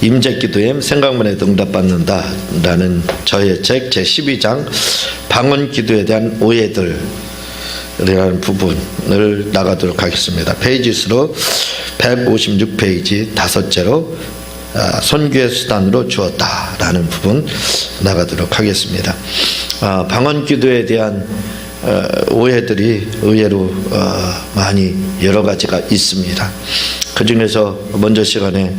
임재기도에 생각만 해도 응답받는다라는 저의 책 제12장 방언기도에 대한 오해들이라는 부분을 나가도록 하겠습니다. 페이지 수로 156페이지 다섯째로 선교의 수단으로 주었다라는 부분 나가도록 하겠습니다. 방언기도에 대한 오해들이 의외로 많이 여러 가지가 있습니다. 그 중에서 먼저 시간에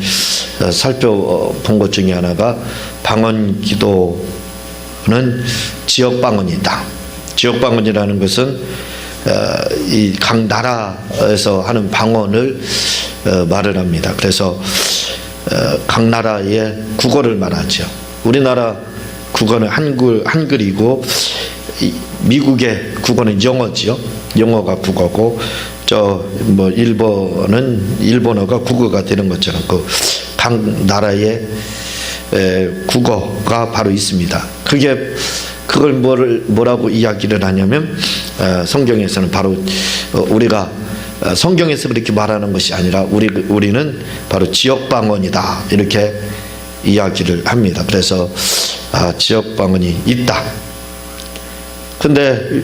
살펴본 것 중에 하나가 방언기도는 지역방언이다. 지역방언이라는 것은 이 각 나라에서 하는 방언을 말을 합니다. 그래서 각 나라의 국어를 말하죠. 우리나라 국어는 한글이고 미국의 국어는 영어지요. 영어가 국어고 일본은 일본어가 국어가 되는 것처럼 그 각 나라의 국어가 바로 있습니다. 그걸 뭐라고 이야기를 하냐면 성경에서는 바로 우리가 성경에서 그렇게 말하는 것이 아니라 우리는 바로 지역방언이다 이렇게 이야기를 합니다. 그래서 지역방언이 있다. 근데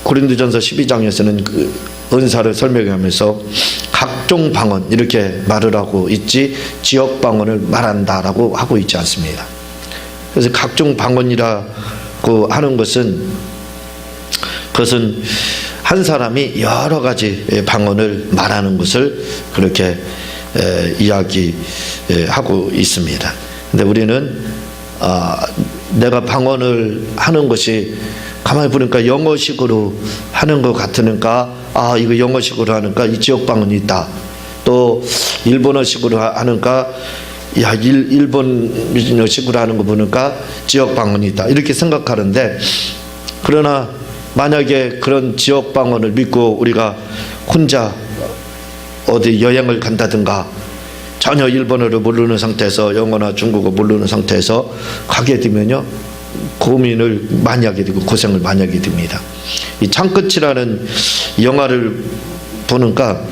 고린도전서 12장에서는 그 은사를 설명하면서 각종 방언 이렇게 말을 하고 있지 지역방언을 말한다라고 하고 있지 않습니다. 그래서 각종 방언이라고 하는 것은 그것은 한 사람이 여러 가지 방언을 말하는 것을 그렇게 이야기하고 있습니다. 근데 우리는 내가 방언을 하는 것이 가만히 보니까 영어식으로 하는 것 같으니까 이거 영어식으로 하니까 이 지역방언이 있다. 또 일본어식으로 하니까 일본어식으로 하는 거 보니까 지역방언이 있다. 이렇게 생각하는데 그러나 만약에 그런 지역방언을 믿고 우리가 혼자 어디 여행을 간다든가 전혀 일본어를 모르는 상태에서 영어나 중국어 모르는 상태에서 가게 되면요 고민을 많이 하게 되고 고생을 많이 하게 됩니다. 이 창끝이라는 영화를 보니까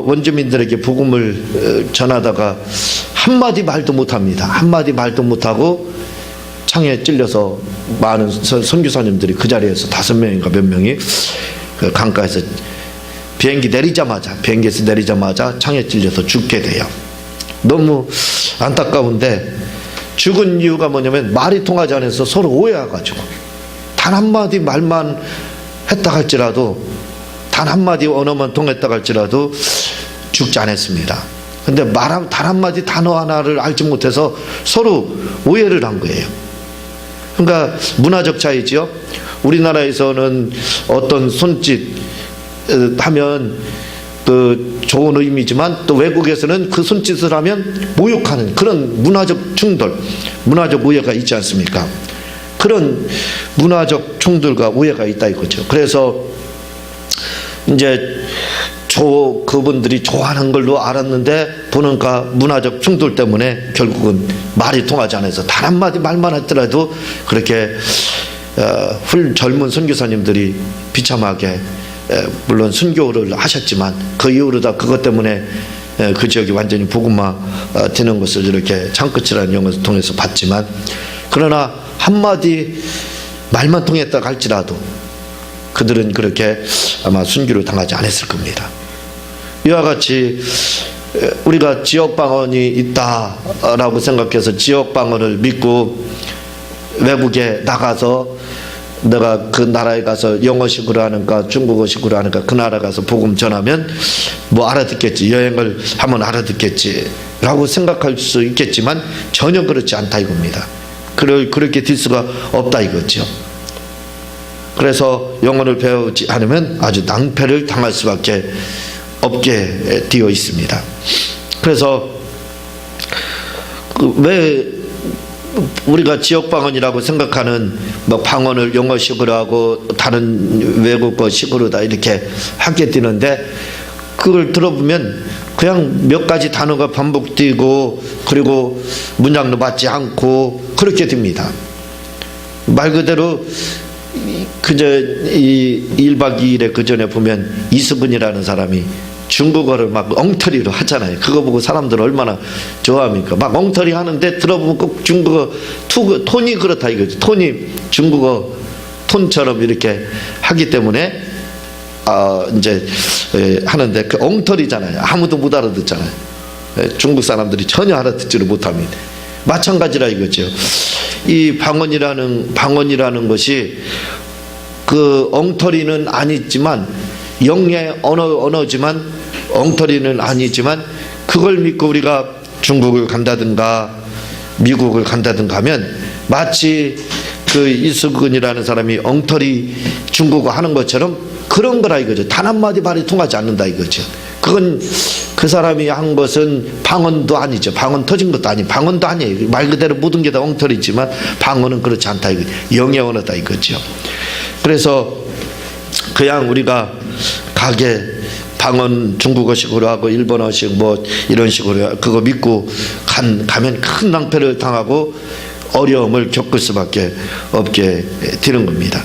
원주민들에게 복음을 전하다가 한마디 말도 못합니다. 한마디 말도 못하고 창에 찔려서 많은 선교사님들이 그 자리에서 5명인가 몇 명이 그 강가에서 비행기에서 내리자마자 창에 찔려서 죽게 돼요. 너무 안타까운데 죽은 이유가 뭐냐면 말이 통하지 않아서 서로 오해해가지고 단 한마디 말만 했다 할지라도 단 한마디 언어만 통했다 할지라도 죽지 않았습니다. 근데 단 한마디 단어 하나를 알지 못해서 서로 오해를 한 거예요. 그러니까 문화적 차이지요. 우리나라에서는 어떤 손짓 하면 그 좋은 의미지만 또 외국에서는 그 손짓을 하면 모욕하는 그런 문화적 충돌, 문화적 오해가 있지 않습니까? 그런 문화적 충돌과 오해가 있다 이거죠. 그래서 이제 그분들이 좋아하는 걸로 알았는데 보니까 문화적 충돌 때문에 결국은 말이 통하지 않아서 단 한마디 말만 했더라도 그렇게 젊은 선교사님들이 비참하게 물론 순교를 하셨지만 그 이후로 다 그것 때문에 그 지역이 완전히 복음화 되는 것을 이렇게 창끝이라는 영어를 통해서 봤지만 그러나 한마디 말만 통했다 할지라도 그들은 그렇게 아마 순교를 당하지 않았을 겁니다. 이와 같이 우리가 지역방언이 있다라고 생각해서 지역방언을 믿고 외국에 나가서 내가 그 나라에 가서 영어식으로 하는가 중국어식으로 하는가 그 나라 가서 복음 전하면 뭐 알아듣겠지, 여행을 하면 알아듣겠지 라고 생각할 수 있겠지만 전혀 그렇지 않다 이겁니다. 그렇게 될 수가 없다 이거죠. 그래서 영어를 배우지 않으면 아주 낭패를 당할 수밖에 없게 되어 있습니다. 그래서 왜 우리가 지역방언이라고 생각하는 뭐 방언을 영어식으로 하고 다른 외국어식으로 다 이렇게 하게 되는데 그걸 들어보면 그냥 몇 가지 단어가 반복되고 그리고 문장도 맞지 않고 그렇게 됩니다. 말 그대로 그저 이 1박 2일에 그 전에 보면 이수근이라는 사람이 중국어를 막 엉터리로 하잖아요. 그거 보고 사람들 얼마나 좋아합니까? 막 엉터리 하는데 들어보면 꼭 중국어 톤이 그렇다 이거죠. 톤이 중국어 톤처럼 이렇게 하기 때문에 이제 하는데 그 엉터리잖아요. 아무도 못 알아듣잖아요. 중국 사람들이 전혀 알아듣지를 못합니다. 마찬가지라 이거죠. 이 방언이라는 것이 그 엉터리는 아니지만 영의 언어지만 엉터리는 아니지만 그걸 믿고 우리가 중국을 간다든가 미국을 간다든가 하면 마치 그 이수근이라는 사람이 엉터리 중국어 하는 것처럼 그런 거라 이거죠. 단 한마디 말이 통하지 않는다 이거죠. 그건 그 사람이 한 것은 방언도 아니죠. 방언 터진 것도 아니에요. 방언도 아니에요. 말 그대로 모든 게 다 엉터리지만 방언은 그렇지 않다 이거죠. 영의 언어다 이거죠. 그래서 그냥 우리가 가게 방언 중국어식으로 하고 일본어식 뭐 이런 식으로 그거 믿고 가면 큰 낭패를 당하고 어려움을 겪을 수밖에 없게 되는 겁니다.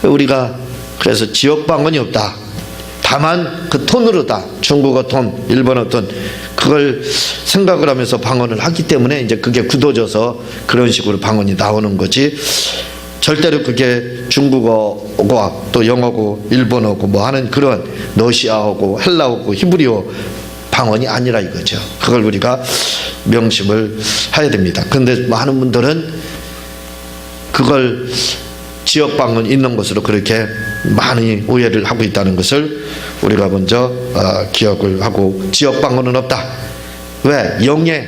우리가 그래서 지역 방언이 없다. 다만 그 톤으로다. 중국어 톤, 일본어 톤 그걸 생각을 하면서 방언을 하기 때문에 이제 그게 굳어져서 그런 식으로 방언이 나오는 거지. 절대로 그게 중국어와 또 영어고 일본어고 뭐 하는 그런 러시아어고 헬라어고 히브리어 방언이 아니라 이거죠. 그걸 우리가 명심을 해야 됩니다. 그런데 많은 분들은 그걸 지역 방언 있는 것으로 그렇게 많이 오해를 하고 있다는 것을 우리가 먼저 기억을 하고, 지역 방언은 없다. 왜? 영의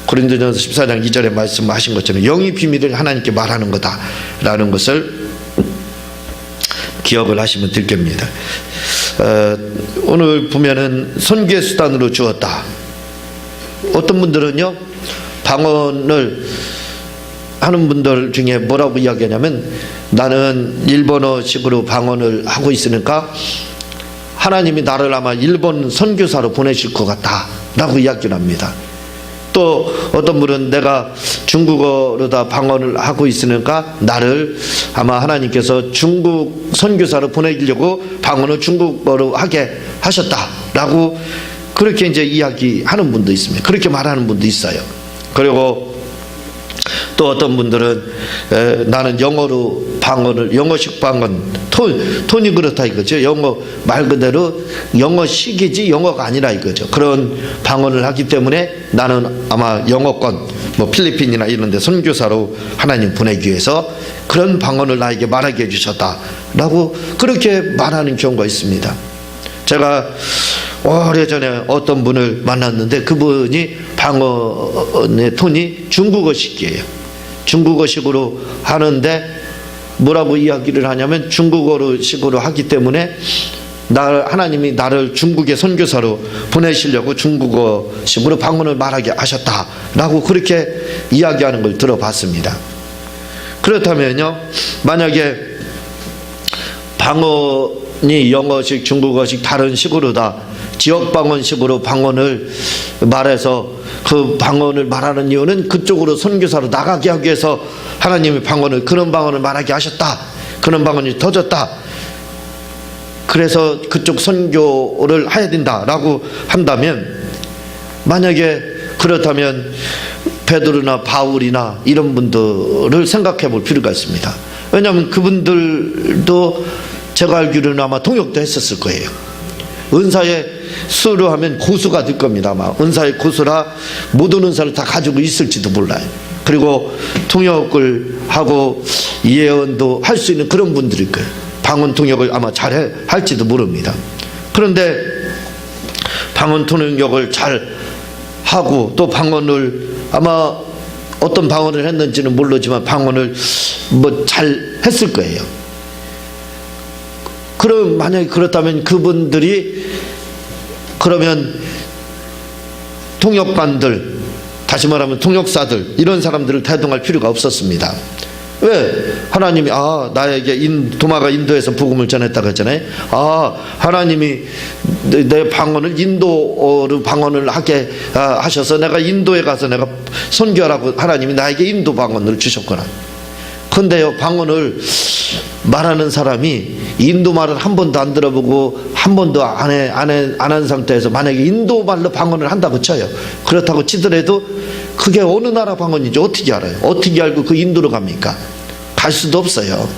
고린도전서 14장 2절에 말씀하신 것처럼 영이 비밀을 하나님께 말하는 거다라는 것을 기억을 하시면 될 겁니다. 오늘 보면은 선교의 수단으로 주었다. 어떤 분들은요 방언을 하는 분들 중에 뭐라고 이야기하냐면, 나는 일본어식으로 방언을 하고 있으니까 하나님이 나를 아마 일본 선교사로 보내실 것 같다 라고 이야기를 합니다. 또 어떤 분은 내가 중국어로다 방언을 하고 있으니까 나를 아마 하나님께서 중국 선교사로 보내려고 방언을 중국어로 하게 하셨다라고 그렇게 이제 이야기하는 분도 있습니다. 그렇게 말하는 분도 있어요. 그리고 또 어떤 분들은 나는 영어로 방언을, 영어식 방언, 톤이 그렇다 이거죠. 영어 말 그대로 영어식이지 영어가 아니라 이거죠. 그런 방언을 하기 때문에 나는 아마 영어권 뭐 필리핀이나 이런 데 선교사로 하나님 보내기 위해서 그런 방언을 나에게 말하게 해주셨다라고 그렇게 말하는 경우가 있습니다. 제가 오래전에 어떤 분을 만났는데 그분이 방언의 톤이 중국어식이에요. 중국어식으로 하는데 뭐라고 이야기를 하냐면, 중국어식으로 하기 때문에 하나님이 나를 중국의 선교사로 보내시려고 중국어식으로 방언을 말하게 하셨다라고 그렇게 이야기하는 걸 들어봤습니다. 그렇다면요, 만약에 방언이 영어식, 중국어식 다른 식으로 다 지역 방언식으로 방언을 말해서 그 방언을 말하는 이유는 그쪽으로 선교사로 나가게 하기 위해서 하나님의 방언을, 그런 방언을 말하게 하셨다, 그런 방언이 터졌다, 그래서 그쪽 선교를 해야 된다라고 한다면, 만약에 그렇다면 베드로나 바울이나 이런 분들을 생각해 볼 필요가 있습니다. 왜냐하면 그분들도 제가 알기로는 아마 통역도 했었을 거예요. 은사의 수로 하면 고수가 될 겁니다. 아마 은사의 고수라 모든 은사를 다 가지고 있을지도 몰라요. 그리고 통역을 하고 예언도 할 수 있는 그런 분들일 거예요. 방언 통역을 아마 잘 할지도 모릅니다. 그런데 방언 통역을 잘 하고 또 방언을 아마 어떤 방언을 했는지는 모르지만 방언을 뭐 잘 했을 거예요. 그럼 만약에 그렇다면 그분들이 그러면 통역관들, 다시 말하면 통역사들, 이런 사람들을 대동할 필요가 없었습니다. 왜? 하나님이 나에게 도마가 인도에서 복음을 전했다고 했잖아요. 하나님이 내 방언을 인도어로 방언을 하게 하셔서 내가 인도에 가서 내가 선교하라고 하나님이 나에게 인도 방언을 주셨구나. 근데요, 방언을 말하는 사람이 인도 말을 한 번도 안 들어보고 한 번도 안 한 상태에서 만약에 인도 말로 방언을 한다고 쳐요. 그렇다고 치더라도 그게 어느 나라 방언인지 어떻게 알아요? 어떻게 알고 그 인도로 갑니까? 갈 수도 없어요.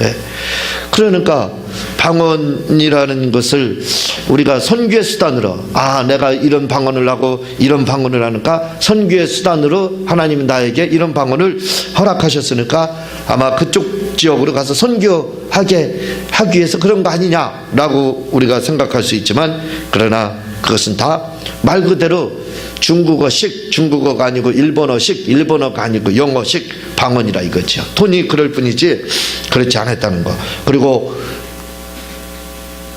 예. 그러니까 방언이라는 것을 우리가 선교의 수단으로, 내가 이런 방언을 하고 이런 방언을 하니까 선교의 수단으로 하나님이 나에게 이런 방언을 허락하셨으니까 아마 그쪽 지역으로 가서 선교하게 하기 위해서 그런 거 아니냐라고 우리가 생각할 수 있지만, 그러나 그것은 다 말 그대로 중국어식, 중국어가 아니고 일본어식, 일본어가 아니고 영어식 방언이라 이거죠. 톤이 그럴 뿐이지 그렇지 않았다는 거. 그리고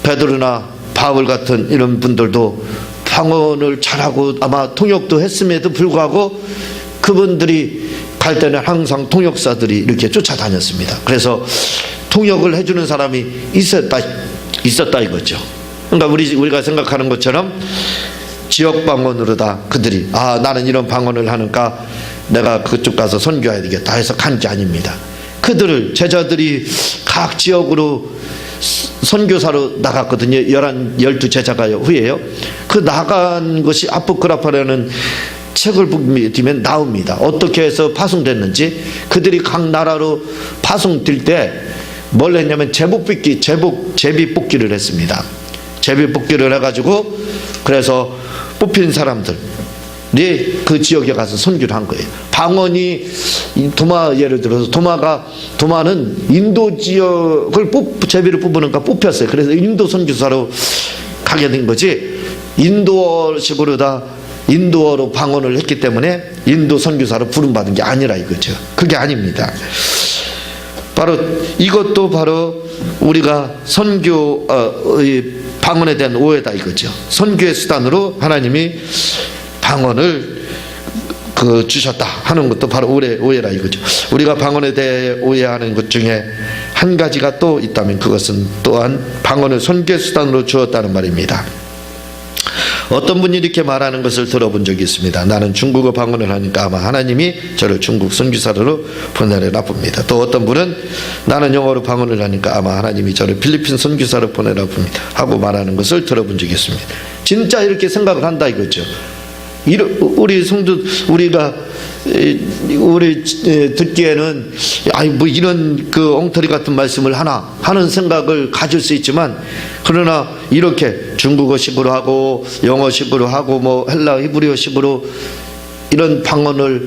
베드로나 바울 같은 이런 분들도 방언을 잘하고 아마 통역도 했음에도 불구하고 그분들이 갈 때는 항상 통역사들이 이렇게 쫓아다녔습니다. 그래서 통역을 해주는 사람이 있었다 이거죠. 그러니까 우리가 생각하는 것처럼 지역 방언으로 다 그들이 나는 이런 방언을 하니까 내가 그쪽 가서 선교해야 되겠다 해서 간 게 아닙니다. 그들을 제자들이 각 지역으로 선교사로 나갔거든요. 12 제자가 후에요. 그 나간 것이 아포크라파라는 책을 보면 나옵니다. 어떻게 해서 파송됐는지. 그들이 각 나라로 파송될 때 뭘 했냐면 제비 뽑기를 했습니다. 제비 뽑기를 해가지고 그래서 뽑힌 사람들이 그 지역에 가서 선교를 한 거예요. 방언이 예를 들어서 도마는 인도 지역을 제비를 뽑으니까 뽑혔어요. 그래서 인도 선교사로 가게 된 거지, 인도어로 방언을 했기 때문에 인도 선교사로 부름받은 게 아니라 이거죠. 그게 아닙니다. 이것도 바로 우리가 방언에 대한 오해다 이거죠. 선교의 수단으로 하나님이 방언을 주셨다 하는 것도 바로 오해라 이거죠. 우리가 방언에 대해 오해하는 것 중에 한 가지가 또 있다면 그것은 또한 방언을 선교의 수단으로 주었다는 말입니다. 어떤 분이 이렇게 말하는 것을 들어본 적이 있습니다. 나는 중국어 방언을 하니까 아마 하나님이 저를 중국 선교사로 보내려나 봅니다. 또 어떤 분은 나는 영어로 방언을 하니까 아마 하나님이 저를 필리핀 선교사로 보내려 봅니다 하고 말하는 것을 들어본 적이 있습니다. 진짜 이렇게 생각을 한다 이거죠. 우리 듣기에는 뭐 이런 엉터리 같은 말씀을 하나 하는 생각을 가질 수 있지만, 그러나 이렇게 중국어식으로 하고 영어식으로 하고 뭐 헬라 히브리어식으로 이런 방언을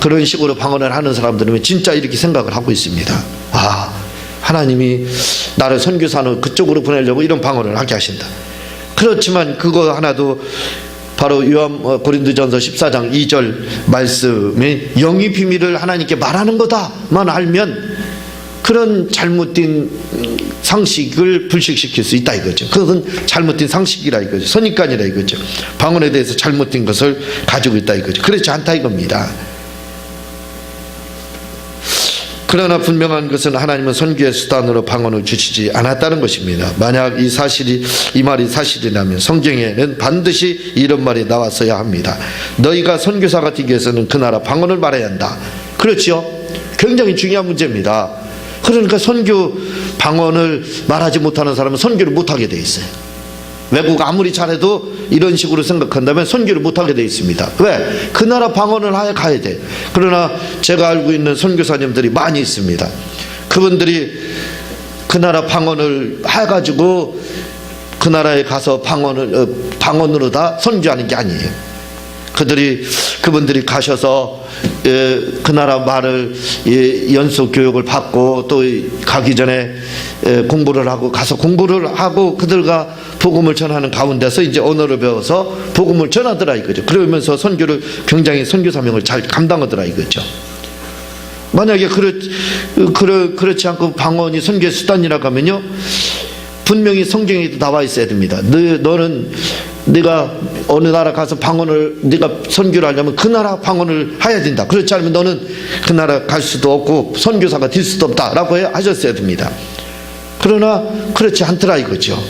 그런 식으로 방언을 하는 사람들은 진짜 이렇게 생각을 하고 있습니다. 하나님이 나를 선교사로 그쪽으로 보내려고 이런 방언을 하게 하신다. 그렇지만 그거 하나도 바로 고린도전서 14장 2절 말씀이 영이 비밀을 하나님께 말하는 거다만 알면 그런 잘못된 상식을 불식시킬 수 있다 이거죠. 그것은 잘못된 상식이라 이거죠. 선입관이라 이거죠. 방언에 대해서 잘못된 것을 가지고 있다 이거죠. 그렇지 않다 이겁니다. 그러나 분명한 것은 하나님은 선교의 수단으로 방언을 주시지 않았다는 것입니다. 만약 이 말이 사실이라면 성경에는 반드시 이런 말이 나왔어야 합니다. 너희가 선교사가 되기 위해서는 그 나라 방언을 말해야 한다. 그렇죠? 굉장히 중요한 문제입니다. 그러니까 선교 방언을 말하지 못하는 사람은 선교를 못하게 돼 있어요. 외국 아무리 잘해도 이런 식으로 생각한다면 선교를 못하게 돼 있습니다. 왜? 그 나라 방언을 하여 가야 돼. 그러나 제가 알고 있는 선교사님들이 많이 있습니다. 그분들이 그 나라 방언을 해가지고 그 나라에 가서 방언으로 다 선교하는 게 아니에요. 그분들이 가셔서 그 나라 말을 연수 교육을 받고 또 가기 전에 공부를 하고 그들과 복음을 전하는 가운데서 이제 언어를 배워서 복음을 전하더라 이거죠. 그러면서 선교를 굉장히 선교 사명을 잘 감당하더라 이거죠. 만약에 그렇지 않고 방언이 선교의 수단이라고 하면요, 분명히 성경에도 나와 있어야 됩니다. 네가 어느 나라 가서 네가 선교를 하려면 그 나라 방언을 해야 된다. 그렇지 않으면 너는 그 나라 갈 수도 없고 선교사가 될 수도 없다라고 하셨어야 됩니다. 그러나 그렇지 않더라 이거죠.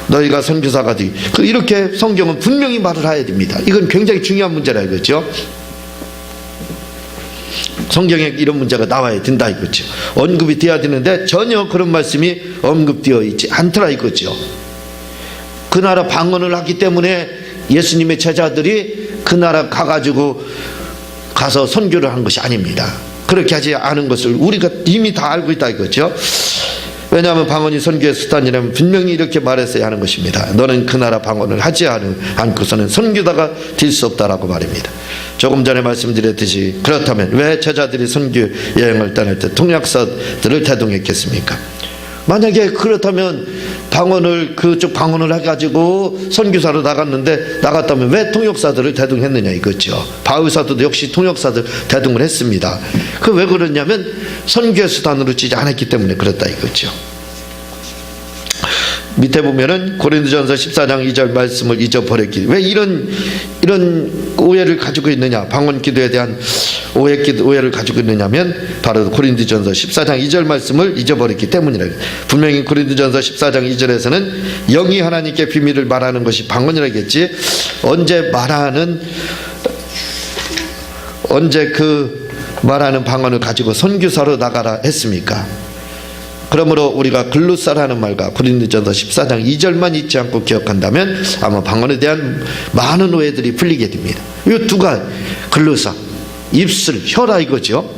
너희가 선교사가 되기, 이렇게 성경은 분명히 말을 해야 됩니다. 이건 굉장히 중요한 문제라 이거죠. 성경에 이런 문제가 나와야 된다 이거죠. 언급이 돼야 되는데 전혀 그런 말씀이 언급되어 있지 않더라 이거죠. 그 나라 방언을 하기 때문에 예수님의 제자들이 그 나라 가서 선교를 한 것이 아닙니다. 그렇게 하지 않은 것을 우리가 이미 다 알고 있다 이거죠. 왜냐하면 방언이 선교의 수단이라면 분명히 이렇게 말했어야 하는 것입니다. 너는 그 나라 방언을 하지 않고서는 선교다가 될 수 없다라고 말입니다. 조금 전에 말씀드렸듯이 그렇다면 왜 제자들이 선교 여행을 떠날 때 통역사들을 대동했겠습니까? 만약에 그렇다면 그쪽 방언을 해가지고 선교사로 나갔다면 왜 통역사들을 대동했느냐 이거죠. 바울사도 역시 통역사들 대동을 했습니다. 그 왜 그러냐면 선교의 수단으로 치지 않았기 때문에 그렇다 이거죠. 밑에 보면은 고린도전서 14장 2절 말씀을 잊어버렸기. 왜 이런 오해를 가지고 있느냐? 방언 기도에 대한 오해를 가지고 있느냐면 바로 고린도전서 14장 2절 말씀을 잊어버렸기 때문이라. 분명히 고린도전서 14장 2절에서는 영이 하나님께 비밀을 말하는 것이 방언이라겠지. 언제 그 말하는 방언을 가지고 선교사로 나가라 했습니까? 그러므로 우리가 글루사라는 말과 고린도전서 14장 2절만 잊지 않고 기억한다면 아마 방언에 대한 많은 오해들이 풀리게 됩니다. 이 두 가지, 글루사, 입술, 혀라 이거죠.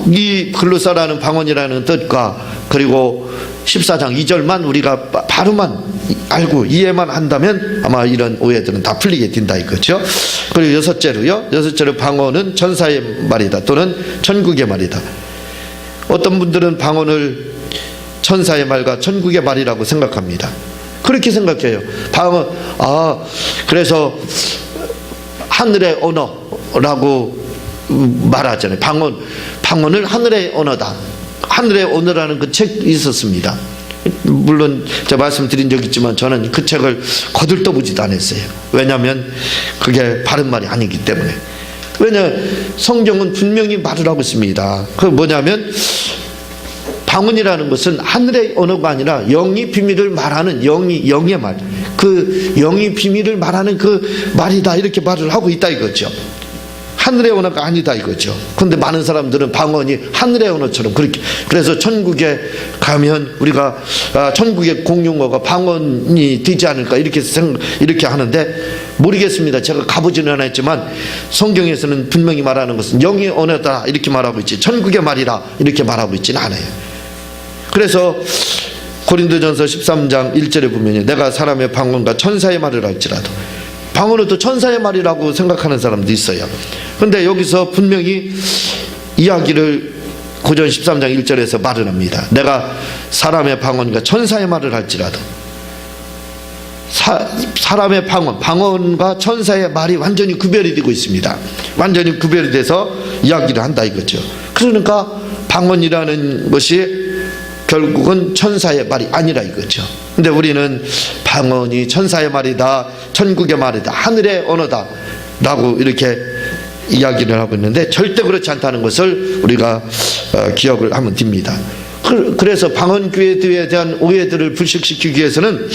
이 글루사라는 방언이라는 뜻과 그리고 14장 2절만 우리가 바로만 알고 이해만 한다면 아마 이런 오해들은 다 풀리게 된다 이거죠. 그리고 여섯째로 방언은 천사의 말이다 또는 천국의 말이다. 어떤 분들은 방언을 천사의 말과 천국의 말이라고 생각합니다. 그렇게 생각해요. 방언, 그래서 하늘의 언어라고 말하잖아요. 방언을 하늘의 언어다. 하늘의 언어라는 그 책이 있었습니다. 물론 제가 말씀드린 적이 있지만 저는 그 책을 거들떠보지도 않았어요. 왜냐하면 그게 바른 말이 아니기 때문에. 성경은 분명히 말을 하고 있습니다. 그 뭐냐면 방언이라는 것은 하늘의 언어가 아니라 영이 비밀을 말하는 영의 말, 그 영이 비밀을 말하는 그 말이다 이렇게 말을 하고 있다 이거죠. 하늘의 언어가 아니다 이거죠. 그런데 많은 사람들은 방언이 하늘의 언어처럼 그렇게, 그래서 천국에 가면 우리가 천국의 공용어가 방언이 되지 않을까 이렇게 하는데 모르겠습니다. 제가 가보지는 않았지만 성경에서는 분명히 말하는 것은 영의 언어다 이렇게 말하고 있지 천국의 말이라 이렇게 말하고 있지는 않아요. 그래서 고린도전서 13장 1절에 보면 내가 사람의 방언과 천사의 말을 할지라도, 방언은 또 천사의 말이라고 생각하는 사람도 있어요. 그런데 여기서 분명히 이야기를 고전 13장 1절에서 말을 합니다. 내가 사람의 방언과 천사의 말을 할지라도, 사람의 방언과 천사의 말이 완전히 구별이 되고 있습니다. 완전히 구별이 돼서 이야기를 한다 이거죠. 그러니까 방언이라는 것이 결국은 천사의 말이 아니라 이거죠. 근데 우리는 방언이 천사의 말이다, 천국의 말이다, 하늘의 언어다 라고 이렇게 이야기를 하고 있는데 절대 그렇지 않다는 것을 우리가 기억을 하면 됩니다. 그래서 방언교회에 대한 오해들을 불식시키기 위해서는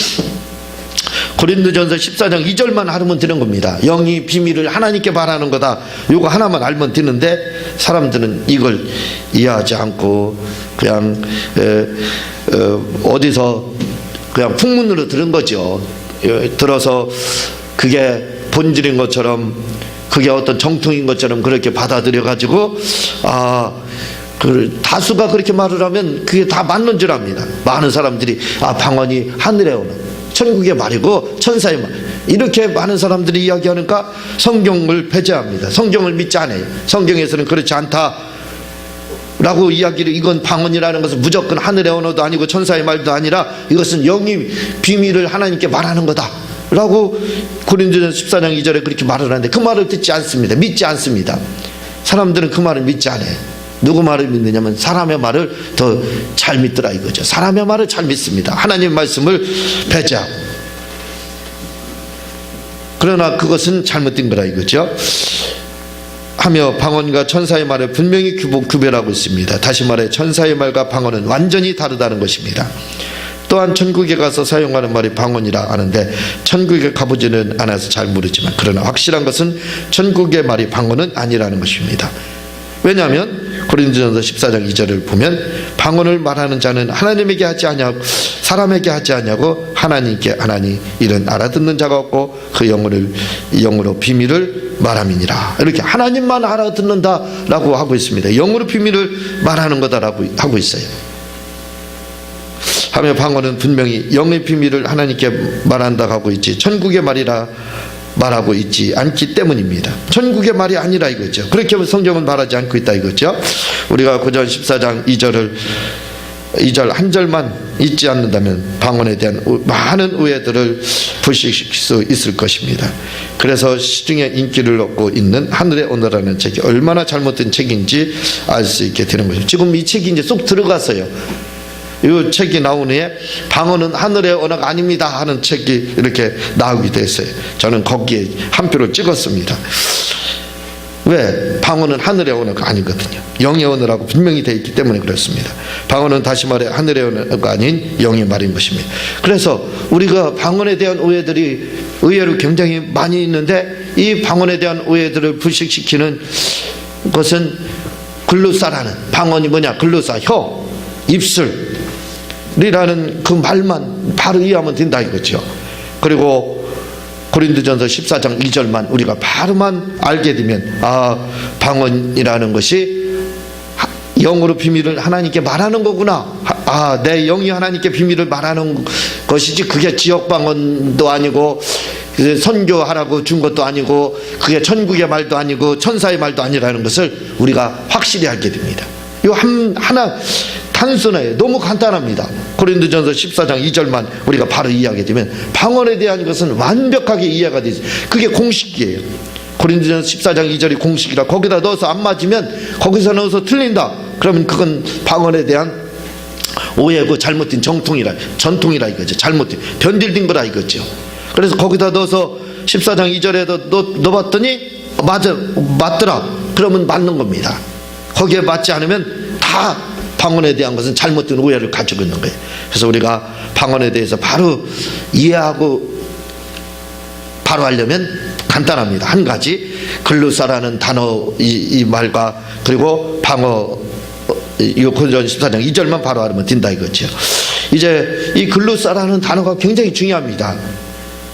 고린도전서 14장 2절만 알면 되는 겁니다. 영이 비밀을 하나님께 말하는 거다. 요거 하나만 알면 되는데 사람들은 이걸 이해하지 않고 그냥 어디서 그냥 풍문으로 들은 거죠. 들어서 그게 본질인 것처럼, 그게 어떤 정통인 것처럼 그렇게 받아들여 가지고 다수가 그렇게 말을 하면 그게 다 맞는 줄 압니다. 많은 사람들이 방언이 하늘의 언어, 천국의 말이고 천사의 말, 이렇게 많은 사람들이 이야기하니까 성경을 배제합니다. 성경을 믿지 않아요. 성경에서는 그렇지 않다 라고 이야기를, 이건 방언이라는 것은 무조건 하늘의 언어도 아니고 천사의 말도 아니라 이것은 영이 비밀을 하나님께 말하는 거다 라고 고린도전서 14장 2절에 그렇게 말을 하는데 그 말을 듣지 않습니다. 믿지 않습니다. 사람들은 그 말을 믿지 않아요. 누구 말을 믿느냐면 사람의 말을 더 잘 믿더라 이거죠. 사람의 말을 잘 믿습니다. 하나님의 말씀을 배제하고. 그러나 그것은 잘못된 거라 이거죠. 하며 방언과 천사의 말을 분명히 구별하고 있습니다. 다시 말해 천사의 말과 방언은 완전히 다르다는 것입니다. 또한 천국에 가서 사용하는 말이 방언이라 하는데 천국에 가보지는 않아서 잘 모르지만 그러나 확실한 것은 천국의 말이 방언은 아니라는 것입니다. 왜냐하면 고린도전서 14장 2절을 보면 방언을 말하는 자는 하나님에게 하지 아니하고 사람에게 하지 아니하고 하나님께 하나니 이는 알아듣는 자가 없고 그 영으로 비밀을 말함이니라. 이렇게 하나님만 알아듣는다라고 하고 있습니다. 영으로 비밀을 말하는 거다라고 하고 있어요. 하며 방언은 분명히 영의 비밀을 하나님께 말한다고 하고 있지 천국의 말이라 말하고 있지 않기 때문입니다. 천국의 말이 아니라 이거죠. 그렇게 성경은 말하지 않고 있다 이거죠. 우리가 고전 14장 2절 한 절만 잊지 않는다면 방언에 대한 많은 오해들을 불식시킬 수 있을 것입니다. 그래서 시중에 인기를 얻고 있는 하늘의 언어라는 책이 얼마나 잘못된 책인지 알 수 있게 되는 것입니다. 지금 이 책이 이제 쏙 들어갔어요. 이 책이 나온 후에 방언은 하늘의 언어가 아닙니다 하는 책이 이렇게 나오기도 했어요. 저는 거기에 한 표를 찍었습니다. 왜? 방언은 하늘의 언어가 아니거든요. 영의 언어라고 분명히 되어 있기 때문에 그렇습니다. 방언은 다시 말해 하늘의 언어가 아닌 영의 말인 것입니다. 그래서 우리가 방언에 대한 오해들이 의외로 굉장히 많이 있는데 이 방언에 대한 오해들을 불식시키는 것은 글루사라는, 방언이 뭐냐? 글루사, 혀, 입술 이라는 그 말만 바로 이해하면 된다 이거죠. 그리고 고린도전서 14장 2절만 우리가 바로만 알게 되면 방언이라는 것이 영으로 비밀을 하나님께 말하는 거구나. 내 영이 하나님께 비밀을 말하는 것이지 그게 지역방언도 아니고 선교하라고 준 것도 아니고 그게 천국의 말도 아니고 천사의 말도 아니라는 것을 우리가 확실히 알게 됩니다. 이 하나 단순해요. 너무 간단합니다. 고린도전서 14장 2절만 우리가 바로 이해하게 되면 방언에 대한 것은 완벽하게 이해가 되죠. 그게 공식이에요. 고린도전서 14장 2절이 공식이라 거기다 넣어서 안 맞으면 거기서 넣어서 틀린다. 그러면 그건 방언에 대한 오해고 잘못된 전통이라 이거죠. 잘못된 변질된 거라 이거죠. 그래서 거기다 넣어서 14장 2절에도 넣어봤더니 맞더라. 그러면 맞는 겁니다. 거기에 맞지 않으면 다 방언에 대한 것은 잘못된 오해를 가지고 있는 거예요. 그래서 우리가 방언에 대해서 바로 이해하고 바로 하려면 간단합니다. 한 가지 글루사라는 단어 이 말과 그리고 방어 고린도전 14장 2절만 바로 알면 된다 이거죠. 이제 이 글루사라는 단어가 굉장히 중요합니다.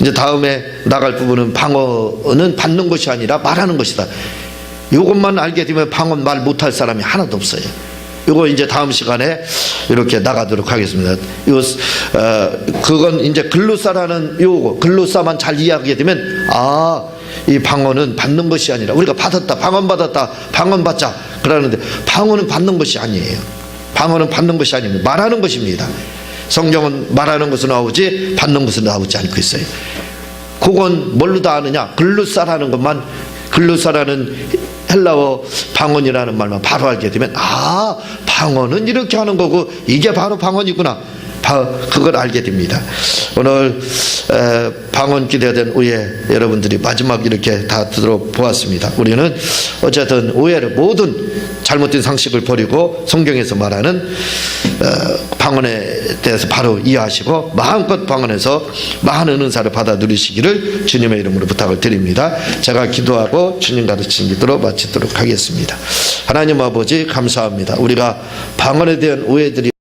이제 다음에 나갈 부분은 방어는 받는 것이 아니라 말하는 것이다. 이것만 알게 되면 방언 말 못할 사람이 하나도 없어요. 이거 이제 다음 시간에 이렇게 나가도록 하겠습니다. 그건 이제 글루사라는 글루사만 잘 이해하게 되면 이 방언은 받는 것이 아니라 우리가 받았다, 방언 받았다, 방언 받자 그러는데 방언은 받는 것이 아니에요. 방언은 받는 것이 아닙니다. 말하는 것입니다. 성경은 말하는 것으로 나오지 받는 것으로 나오지 않고 있어요. 그건 뭘로 다 아느냐? 글루사라는 것만, 글루사라는 헬라어 방언이라는 말만 바로 알게 되면 방언은 이렇게 하는 거고 이게 바로 방언이구나. 그걸 알게 됩니다. 오늘 방언 기대된 오해 여러분들이 마지막 이렇게 다 들어보았습니다. 우리는 어쨌든 오해를 모든 잘못된 상식을 버리고 성경에서 말하는 방언에 대해서 바로 이해하시고 마음껏 방언에서 많은 은사를 받아 누리시기를 주님의 이름으로 부탁을 드립니다. 제가 기도하고 주님 가르치는 기도로 마치도록 하겠습니다. 하나님 아버지 감사합니다. 우리가 방언에 대한 오해들이